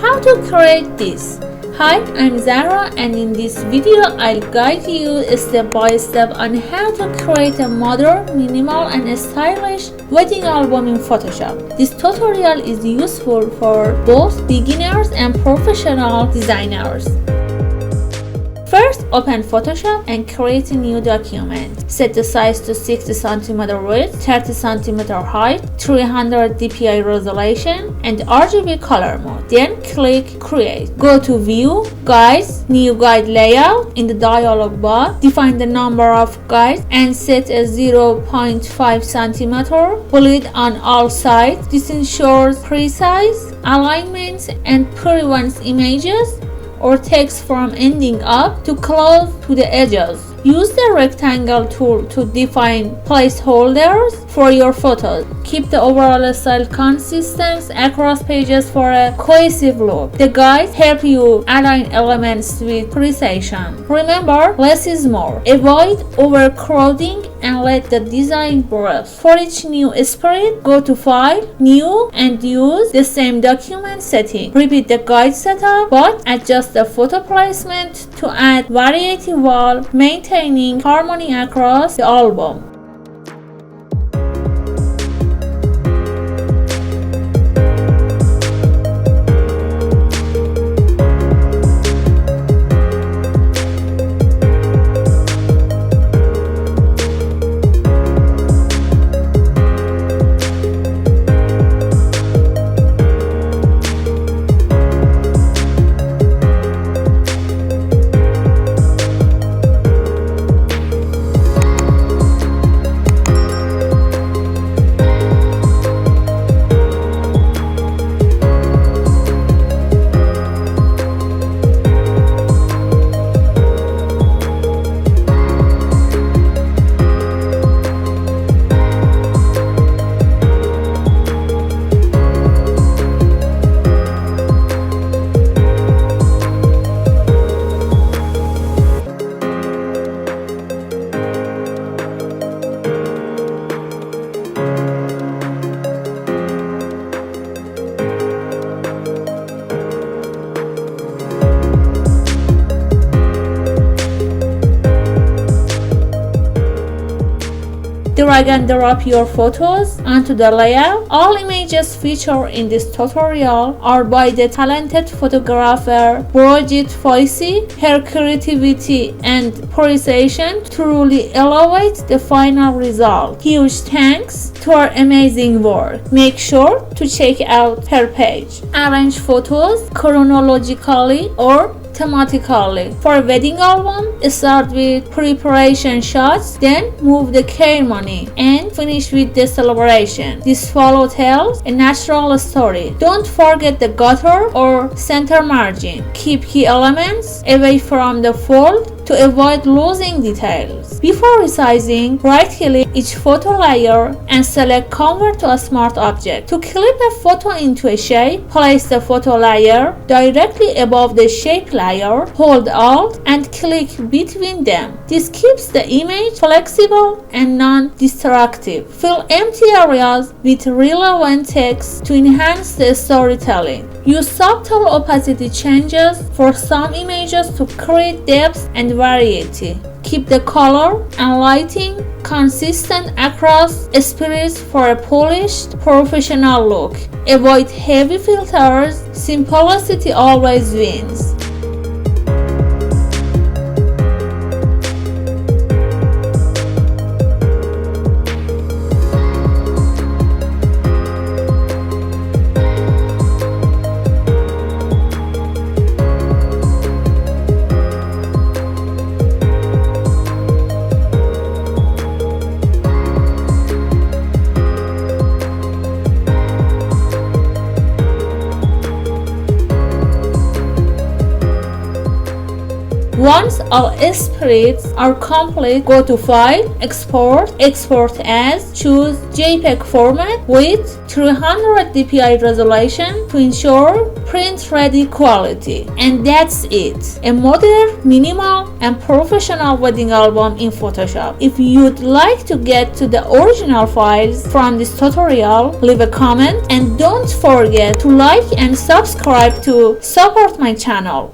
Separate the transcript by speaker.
Speaker 1: How to create this? Hi, I'm Zara, and in this video I'll guide you step by step on how to create a modern, minimal and stylish wedding album in Photoshop. This tutorial is useful for both beginners and professional designers. First, open Photoshop and create a new document. Set the size to 60 cm width, 30 cm height, 300 dpi resolution, and RGB color mode. Then click Create. Go to View, Guides, New Guide Layout. In the dialog box, define the number of guides and set a 0.5 cm. Pull it on all sides. This ensures precise alignment and prevents images or text from ending up too close to the edges. Use the rectangle tool to define placeholders for your photos. Keep the overall style consistent across pages for a cohesive look. The guides help you align elements with precision. Remember, less is more. Avoid overcrowding and let the design breathe. For each new spread, go to File, New, and use the same document setting. Repeat the guide setup, but adjust the photo placement to add variety while maintaining harmony across the album. Drag and drop your photos onto the layout. All images featured in this tutorial are by the talented photographer Brigitte Foysi. Her creativity and precision truly elevate the final result. Huge thanks to her amazing work. Make sure to check out her page. Arrange photos chronologically or thematically. For a wedding album, start with preparation shots, then move the ceremony, and finish with the celebration. This follow tells a natural story. Don't forget the gutter or center margin. Keep key elements away from the fold to avoid losing details. Before resizing, right-click each photo layer and select Convert to a Smart Object. To clip a photo into a shape, place the photo layer directly above the shape layer, hold Alt and click between them. This keeps the image flexible and non-destructive. Fill empty areas with relevant text to enhance the storytelling. Use subtle opacity changes for some images to create depth and variety. Keep the color and lighting consistent across spreads for a polished, professional look. Avoid heavy filters. Simplicity always wins. Once all spreads are complete, go to File, Export, Export as, choose JPEG format with 300 dpi resolution to ensure print-ready quality. And that's it. A modern, minimal, and professional wedding album in Photoshop. If you'd like to get to the original files from this tutorial, leave a comment and don't forget to like and subscribe to support my channel.